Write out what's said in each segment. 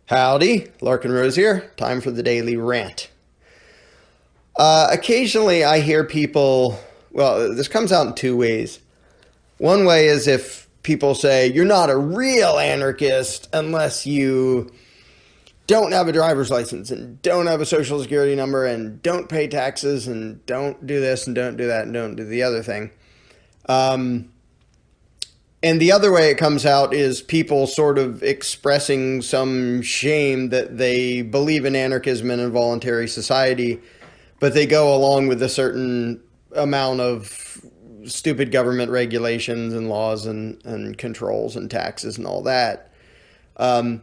Howdy, Larken Rose here. Time for the daily rant. Occasionally I hear people, well, this comes out in two ways. One way is if people say, you're not a real anarchist unless you don't have a driver's license and don't have a social security number and don't pay taxes and don't do this and don't do that and don't do the other thing. And the other way it comes out is people sort of expressing some shame that they believe in anarchism and involuntary society, but they go along with a certain amount of stupid government regulations and laws and controls and taxes and all that. And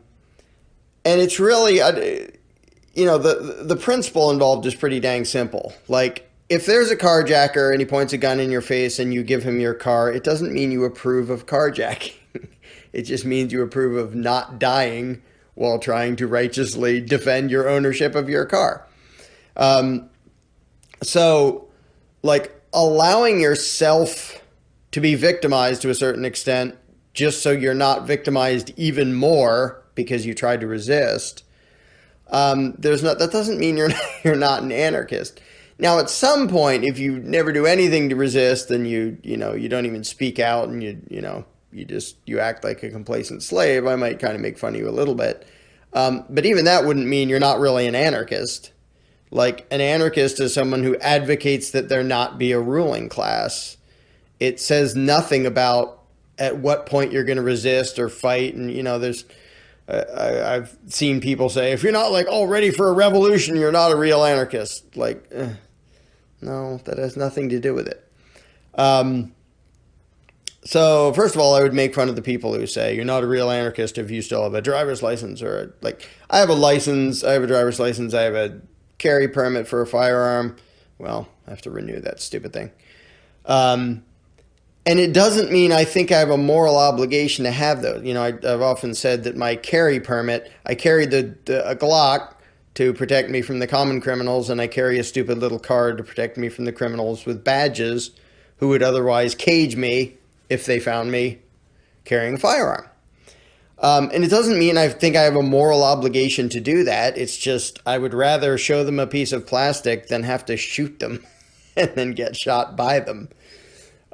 it's really, the principle involved is pretty dang simple. Like, if there's a carjacker and he points a gun in your face and you give him your car, it doesn't mean you approve of carjacking. It just means you approve of not dying while trying to righteously defend your ownership of your car. So, like, allowing yourself to be victimized to a certain extent just so you're not victimized even more because you tried to resist, that doesn't mean you're not an anarchist. Now, at some point, if you never do anything to resist, then you don't even speak out and you act like a complacent slave, I might kind of make fun of you a little bit. But even that wouldn't mean you're not really an anarchist. Like, an anarchist is someone who advocates that there not be a ruling class. It says nothing about at what point you're going to resist or fight. And, I've seen people say, if you're not like all ready for a revolution, you're not a real anarchist. Like, no, that has nothing to do with it. So first of all, I would make fun of the people who say you're not a real anarchist if you still have a driver's license I have a license, I have a driver's license, I have a carry permit for a firearm. Well, I have to renew that stupid thing. And it doesn't mean I think I have a moral obligation to have those. I've often said that my carry permit, I carry a Glock to protect me from the common criminals, and I carry a stupid little card to protect me from the criminals with badges who would otherwise cage me if they found me carrying a firearm. And it doesn't mean I think I have a moral obligation to do that. It's just I would rather show them a piece of plastic than have to shoot them and then get shot by them.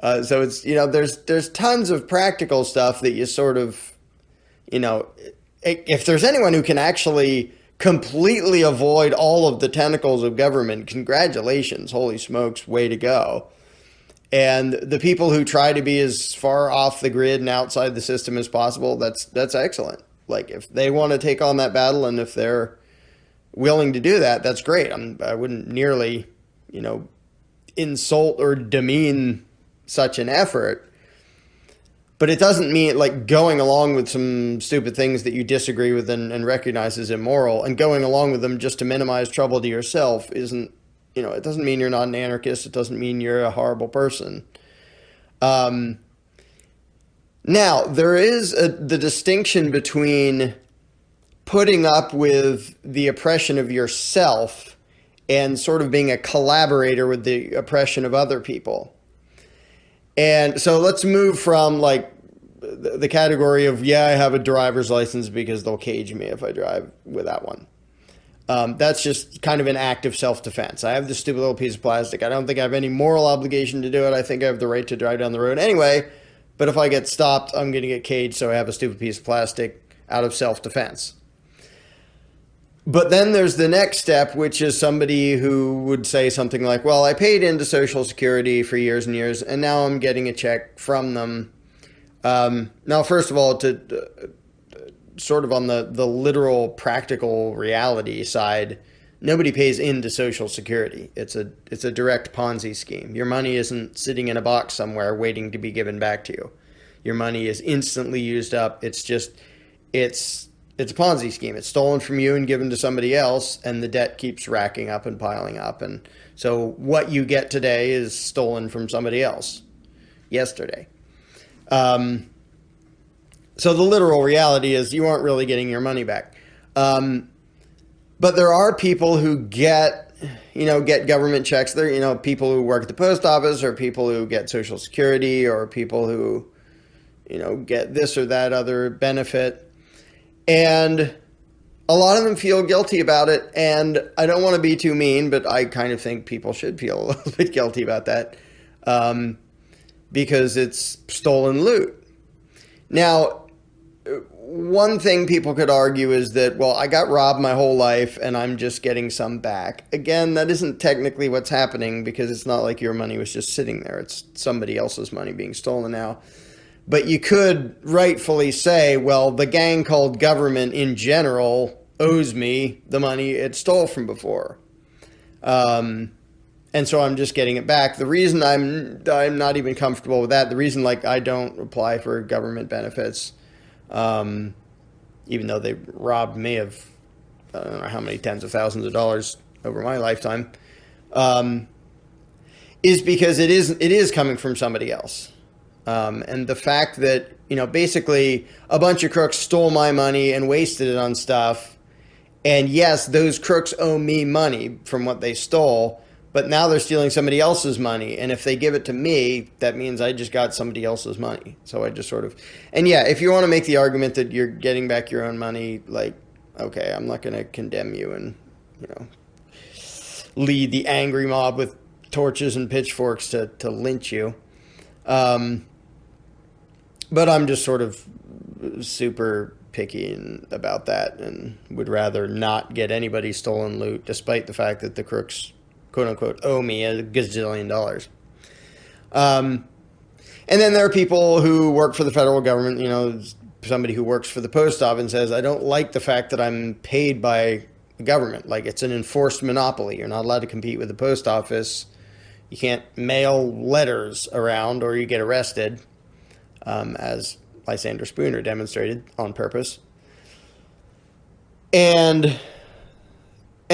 So it's, there's tons of practical stuff that you sort of, if there's anyone who can actually completely avoid all of the tentacles of government, congratulations, holy smokes, way to go. And the people who try to be as far off the grid and outside the system as possible, that's excellent. Like, if they want to take on that battle and if they're willing to do that, that's great. I wouldn't nearly, insult or demean such an effort. But it doesn't mean like going along with some stupid things that you disagree with and recognize as immoral and going along with them just to minimize trouble to yourself isn't, it doesn't mean you're not an anarchist. It doesn't mean you're a horrible person. Now, there is the distinction between putting up with the oppression of yourself and sort of being a collaborator with the oppression of other people. And so let's move from like the category of, yeah, I have a driver's license because they'll cage me if I drive without one. That's just kind of an act of self-defense. I have this stupid little piece of plastic. I don't think I have any moral obligation to do it. I think I have the right to drive down the road anyway. But if I get stopped, I'm going to get caged, so I have a stupid piece of plastic out of self-defense. But then there's the next step, which is somebody who would say something like, well, I paid into Social Security for years and years, and now I'm getting a check from them. Now, first of all, to sort of on the literal practical reality side, nobody pays into Social Security. It's a direct Ponzi scheme. Your money isn't sitting in a box somewhere waiting to be given back to you. Your money is instantly used up. It's a Ponzi scheme. It's stolen from you and given to somebody else, and the debt keeps racking up and piling up. And so what you get today is stolen from somebody else yesterday. So the literal reality is you aren't really getting your money back. But there are people who get government checks. There, people who work at the post office, or people who get Social Security, or people who, get this or that other benefit. And a lot of them feel guilty about it, and I don't want to be too mean, but I kind of think people should feel a little bit guilty about that, because it's stolen loot. Now, one thing people could argue is that, well, I got robbed my whole life and I'm just getting some back. Again, that isn't technically what's happening, because it's not like your money was just sitting there. It's somebody else's money being stolen now. But you could rightfully say, well, the gang called government in general owes me the money it stole from before. And so I'm just getting it back. The reason I'm not even comfortable with that, the reason like I don't apply for government benefits, even though they robbed me of I don't know how many tens of thousands of dollars over my lifetime, is because it is coming from somebody else. And the fact that, basically a bunch of crooks stole my money and wasted it on stuff. And yes, those crooks owe me money from what they stole, but now they're stealing somebody else's money. And if they give it to me, that means I just got somebody else's money. So I just sort of, and yeah, if you want to make the argument that you're getting back your own money, like, okay, I'm not going to condemn you and, lead the angry mob with torches and pitchforks to lynch you. But I'm just sort of super picky about that and would rather not get anybody's stolen loot, despite the fact that the crooks, quote unquote, owe me a gazillion dollars. And then there are people who work for the federal government, somebody who works for the post office and says, I don't like the fact that I'm paid by the government. Like, it's an enforced monopoly. You're not allowed to compete with the post office. You can't mail letters around or you get arrested, as Lysander Spooner demonstrated on purpose. And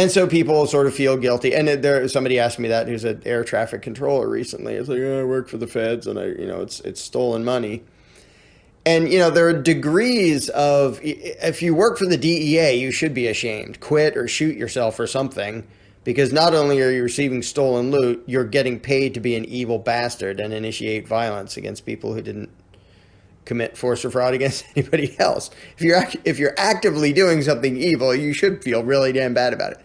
so people sort of feel guilty. And somebody asked me that who's an air traffic controller recently. It's like, I work for the feds and it's stolen money. And, there are degrees of, if you work for the DEA, you should be ashamed. Quit or shoot yourself or something. Because not only are you receiving stolen loot, you're getting paid to be an evil bastard and initiate violence against people who didn't commit force or fraud against anybody else. If you're actively doing something evil, you should feel really damn bad about it.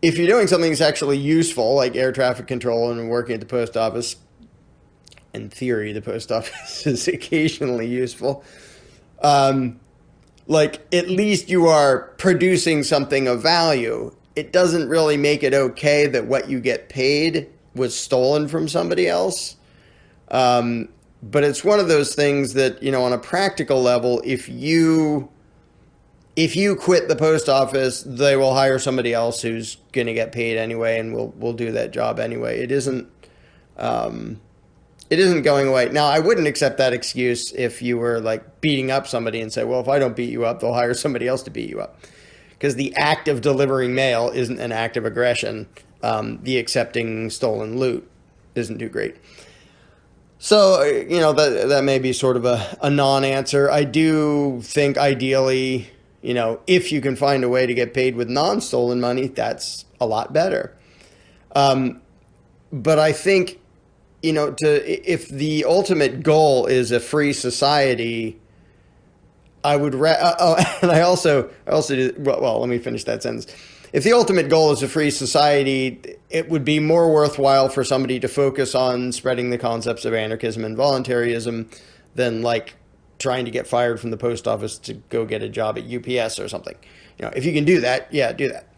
If you're doing something that's actually useful, like air traffic control and working at the post office, in theory, the post office is occasionally useful. Like, at least you are producing something of value. It doesn't really make it okay that what you get paid was stolen from somebody else. But it's one of those things that, on a practical level, if you quit the post office, they will hire somebody else who's going to get paid anyway, and will do that job anyway. It isn't going away. Now, I wouldn't accept that excuse if you were like beating up somebody and say, well, if I don't beat you up, they'll hire somebody else to beat you up. Because the act of delivering mail isn't an act of aggression. The accepting stolen loot isn't too great. So, that may be sort of a non-answer. I do think ideally, if you can find a way to get paid with non-stolen money, that's a lot better. But I think, if the ultimate goal is a free society, I would, and I also do, well, let me finish that sentence. If the ultimate goal is a free society, it would be more worthwhile for somebody to focus on spreading the concepts of anarchism and voluntarism than like trying to get fired from the post office to go get a job at UPS or something. If you can do that, yeah, do that.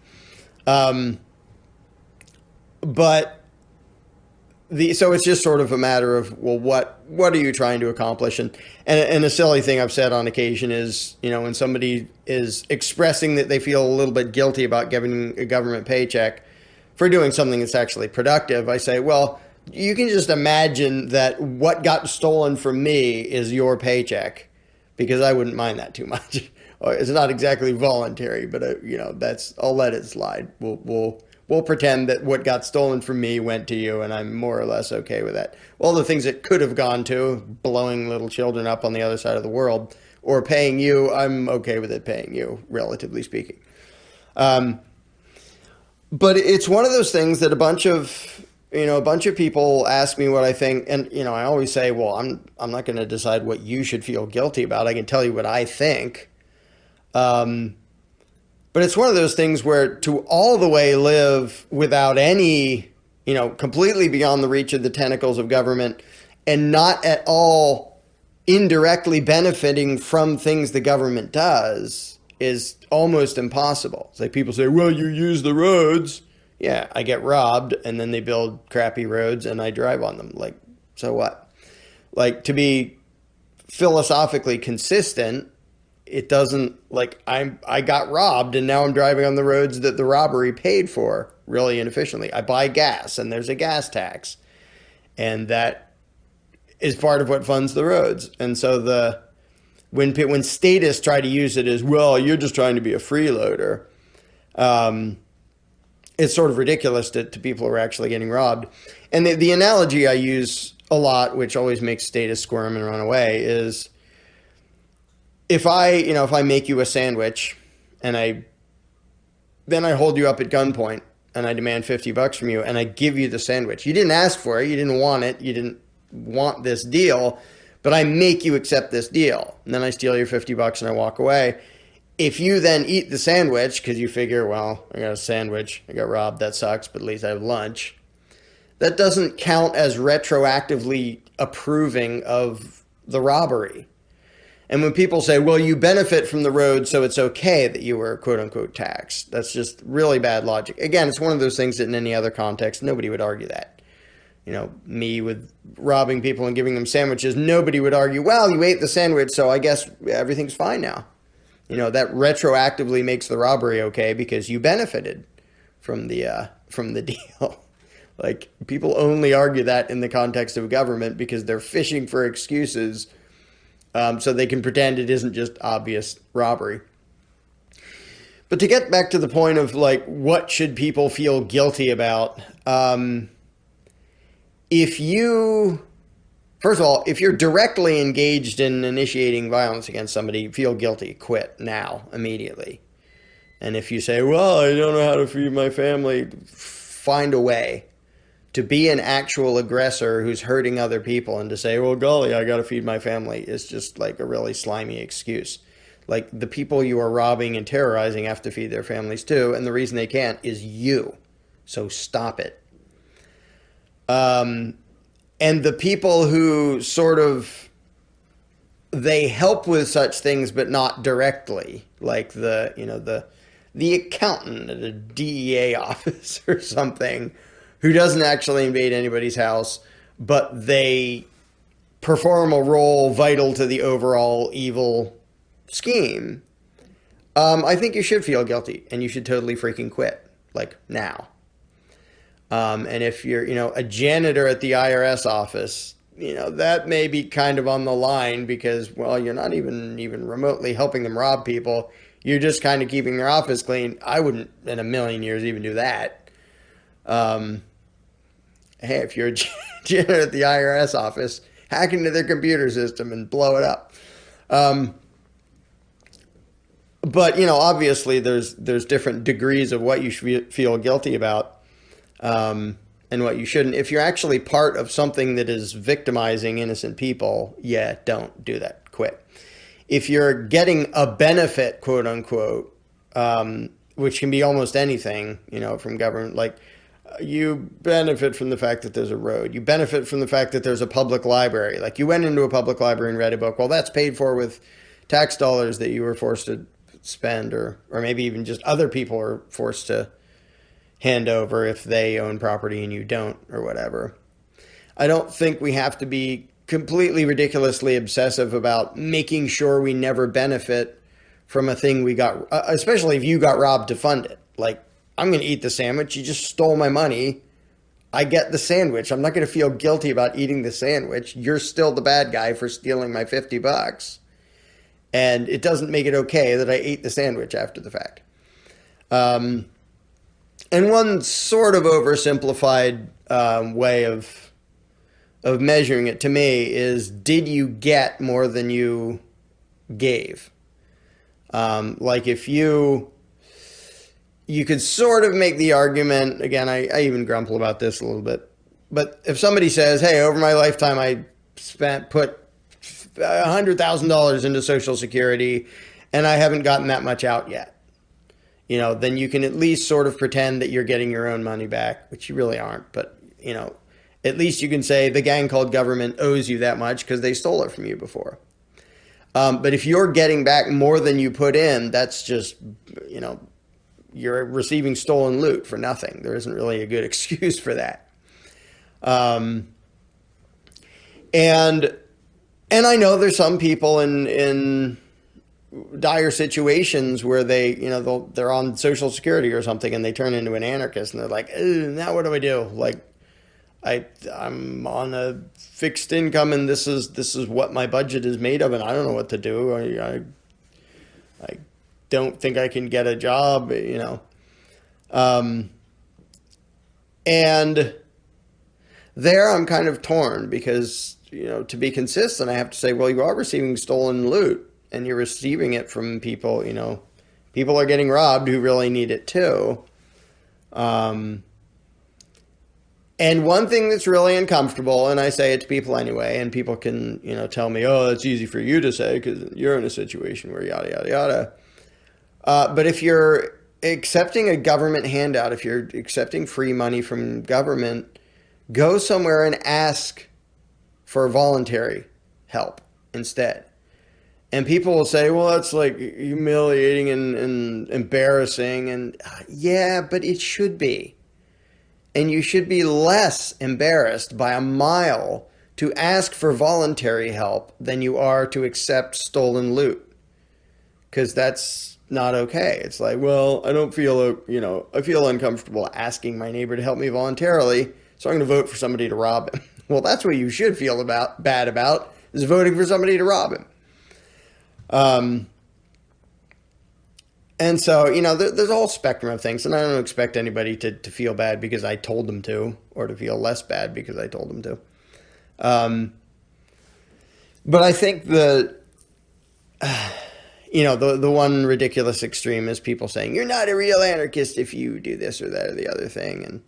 So it's just sort of a matter of, well, what are you trying to accomplish? And a silly thing I've said on occasion is, when somebody is expressing that they feel a little bit guilty about giving a government paycheck for doing something that's actually productive, I say, well, you can just imagine that what got stolen from me is your paycheck, because I wouldn't mind that too much. It's not exactly voluntary, but I'll let it slide. We'll pretend that what got stolen from me went to you, and I'm more or less okay with that. All the things it could have gone to, blowing little children up on the other side of the world, or paying you, I'm okay with it paying you, relatively speaking. But it's one of those things that a bunch of people ask me what I think, and I always say, well, I'm not going to decide what you should feel guilty about. I can tell you what I think. But it's one of those things where to all the way live without any, completely beyond the reach of the tentacles of government and not at all indirectly benefiting from things the government does is almost impossible. It's like people say, well, you use the roads. Yeah, I get robbed and then they build crappy roads and I drive on them. Like, so what? Like, to be philosophically consistent, it doesn't, like, I got robbed and now I'm driving on the roads that the robbery paid for really inefficiently. I buy gas and there's a gas tax, and that is part of what funds the roads. And so when statists try to use it as, well, you're just trying to be a freeloader, it's sort of ridiculous to people who are actually getting robbed. And the analogy I use a lot, which always makes statists squirm and run away, is if I make you a sandwich and then I hold you up at gunpoint and I demand $50 from you and I give you the sandwich. You didn't ask for it. You didn't want it. You didn't want this deal, but I make you accept this deal. And then I steal your $50 and I walk away. If you then eat the sandwich because you figure, well, I got a sandwich, I got robbed, that sucks, but at least I have lunch. That doesn't count as retroactively approving of the robbery. And when people say, well, you benefit from the road, so it's okay that you were quote unquote taxed, that's just really bad logic. Again, it's one of those things that in any other context, nobody would argue that. Me with robbing people and giving them sandwiches, nobody would argue, well, you ate the sandwich, so I guess everything's fine now. That retroactively makes the robbery okay because you benefited from the deal. Like, people only argue that in the context of government because they're fishing for excuses so they can pretend it isn't just obvious robbery. But to get back to the point of, like, what should people feel guilty about? First of all, if you're directly engaged in initiating violence against somebody, feel guilty, quit now, immediately. And if you say, well, I don't know how to feed my family, find a way to be an actual aggressor who's hurting other people, and to say, well, golly, I got to feed my family, is just like a really slimy excuse. Like, the people you are robbing and terrorizing have to feed their families too, and the reason they can't is you. So stop it. And the people who sort of, they help with such things, but not directly, like the accountant at a DEA office or something, who doesn't actually invade anybody's house, but they perform a role vital to the overall evil scheme. I think you should feel guilty and you should totally freaking quit, like, now. And if you're, a janitor at the IRS office, that may be kind of on the line because, well, you're not even remotely helping them rob people. You're just kind of keeping their office clean. I wouldn't in a million years even do that. Hey, if you're a janitor at the IRS office, hack into their computer system and blow it up. But, obviously there's different degrees of what you should feel guilty about. And what you shouldn't. If you're actually part of something that is victimizing innocent people, yeah, don't do that. Quit. If you're getting a benefit, quote unquote, which can be almost anything, from government, like you benefit from the fact that there's a road. You benefit from the fact that there's a public library. Like, you went into a public library and read a book. Well, that's paid for with tax dollars that you were forced to spend, or maybe even just other people are forced to hand over if they own property and you don't, or whatever. I don't think we have to be completely ridiculously obsessive about making sure we never benefit from a thing we got, especially if you got robbed to fund it. Like, I'm going to eat the sandwich. You just stole my money. I get the sandwich. I'm not going to feel guilty about eating the sandwich. You're still the bad guy for stealing my $50. And it doesn't make it okay that I ate the sandwich after the fact. And one sort of oversimplified way of measuring it to me is, did you get more than you gave? Like, if you could sort of make the argument, again, I even grumble about this a little bit, but if somebody says, hey, over my lifetime I put $100,000 into Social Security and I haven't gotten that much out yet. then you can at least sort of pretend that you're getting your own money back, which you really aren't. But, at least you can say the gang called government owes you that much because they stole it from you before. But if you're getting back more than you put in, that's just, you're receiving stolen loot for nothing. There isn't really a good excuse for that. And I know there's some people in dire situations where they're on Social Security or something and they turn into an anarchist and they're like, now what do I do? Like, I'm on a fixed income and this is what my budget is made of and I don't know what to do. I don't think I can get a job, and there I'm kind of torn because, to be consistent, I have to say, well, you are receiving stolen loot and you're receiving it from people, people are getting robbed who really need it too. And one thing that's really uncomfortable, and I say it to people anyway, and people can, tell me, oh, it's easy for you to say because you're in a situation where yada, yada, yada. But if you're accepting a government handout, if you're accepting free money from government, go somewhere and ask for voluntary help instead. And people will say, well, that's like humiliating and embarrassing. And yeah, but it should be. And you should be less embarrassed by a mile to ask for voluntary help than you are to accept stolen loot. Because that's not okay. It's like, well, I don't feel, I feel uncomfortable asking my neighbor to help me voluntarily, so I'm going to vote for somebody to rob him. Well, that's what you should feel bad about, is voting for somebody to rob him. And so, there's a whole spectrum of things, and I don't expect anybody to feel bad because I told them to, or to feel less bad because I told them to. But I think the one ridiculous extreme is people saying, you're not a real anarchist if you do this or that or the other thing. And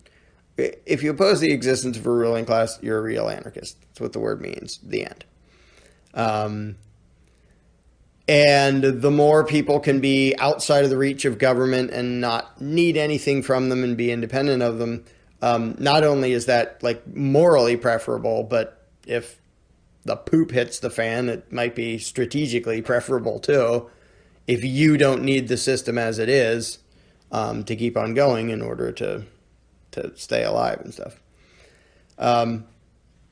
if you oppose the existence of a ruling class, you're a real anarchist. That's what the word means, the end. And the more people can be outside of the reach of government and not need anything from them and be independent of them, not only is that like morally preferable, but if the poop hits the fan, it might be strategically preferable too, if you don't need the system as it is to keep on going in order to stay alive and stuff.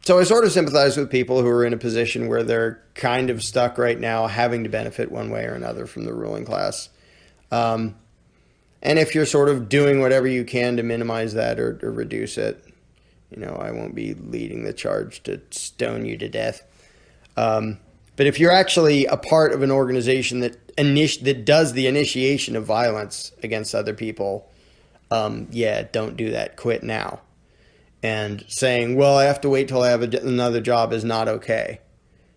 So I sort of sympathize with people who are in a position where they're kind of stuck right now having to benefit one way or another from the ruling class. And if you're sort of doing whatever you can to minimize that or reduce it, I won't be leading the charge to stone you to death. But if you're actually a part of an organization that does the initiation of violence against other people, don't do that. Quit now. And saying, well, I have to wait till I have another job is not okay.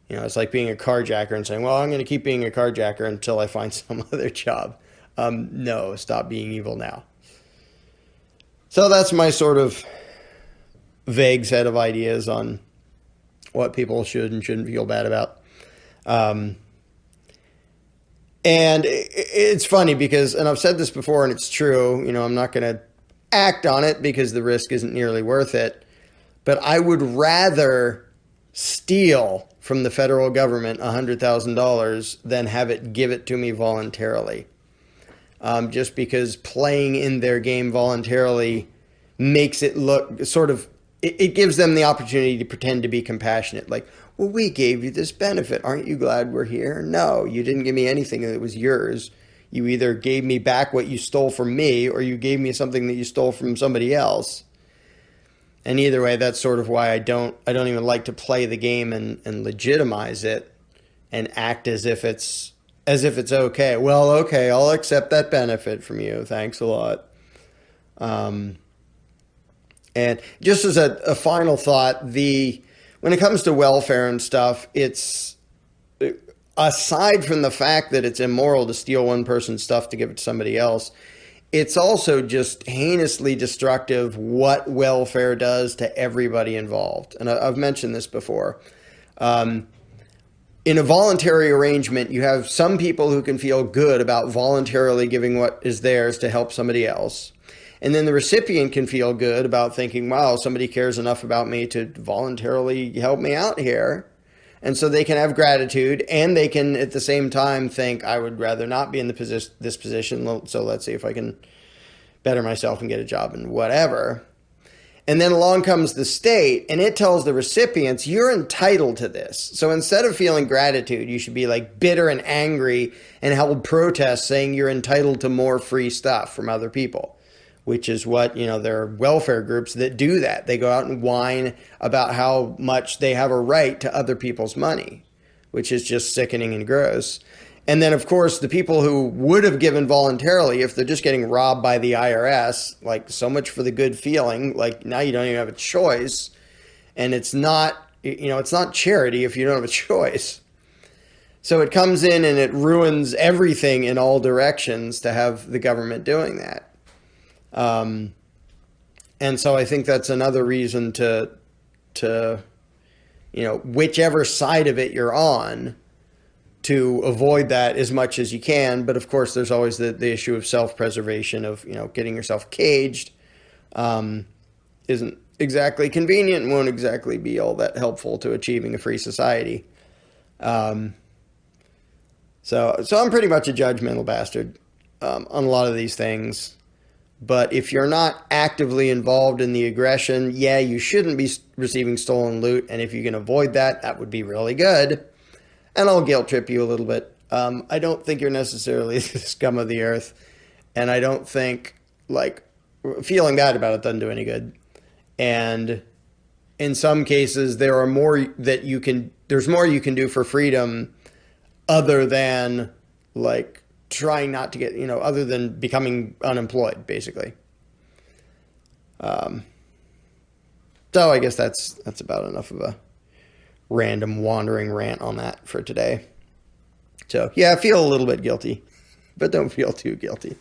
It's like being a carjacker and saying, well, I'm going to keep being a carjacker until I find some other job. No, stop being evil now. So that's my sort of vague set of ideas on what people should and shouldn't feel bad about. And it's funny because, and I've said this before and it's true, I'm not going to act on it because the risk isn't nearly worth it. But I would rather steal from the federal government $100,000 than have it give it to me voluntarily. Just because playing in their game voluntarily makes it look sort of, it gives them the opportunity to pretend to be compassionate. Like, well, we gave you this benefit. Aren't you glad we're here? No, you didn't give me anything that was yours. You either gave me back what you stole from me or you gave me something that you stole from somebody else. And either way, that's sort of why I don't even like to play the game and legitimize it and act as if it's okay. Well, okay, I'll accept that benefit from you. Thanks a lot. And just as a final thought, when it comes to welfare and stuff, it's, aside from the fact that it's immoral to steal one person's stuff to give it to somebody else, it's also just heinously destructive what welfare does to everybody involved. And I've mentioned this before. in a voluntary arrangement, you have some people who can feel good about voluntarily giving what is theirs to help somebody else. And then the recipient can feel good about thinking, wow, somebody cares enough about me to voluntarily help me out here. And so they can have gratitude, and they can at the same time think, I would rather not be in this position. So let's see if I can better myself and get a job and whatever. And then along comes the state, and it tells the recipients, you're entitled to this. So instead of feeling gratitude, you should be like bitter and angry and hold protests saying you're entitled to more free stuff from other people, which is what, there are welfare groups that do that. They go out and whine about how much they have a right to other people's money, which is just sickening and gross. And then, of course, the people who would have given voluntarily, if they're just getting robbed by the IRS, like, so much for the good feeling, like, now you don't even have a choice. And it's not charity if you don't have a choice. So it comes in and it ruins everything in all directions to have the government doing that. And so I think that's another reason to whichever side of it you're on, to avoid that as much as you can. But of course, there's always the issue of self-preservation of, getting yourself caged isn't exactly convenient and won't exactly be all that helpful to achieving a free society. So I'm pretty much a judgmental bastard on a lot of these things. But if you're not actively involved in the aggression, yeah, you shouldn't be receiving stolen loot. And if you can avoid that, that would be really good. And I'll guilt trip you a little bit. I don't think you're necessarily the scum of the earth. And I don't think, feeling bad about it doesn't do any good. And in some cases, there's more you can do for freedom other than, trying not to get, other than becoming unemployed, basically. So I guess that's about enough of a random wandering rant on that for today. So yeah, I feel a little bit guilty, but don't feel too guilty.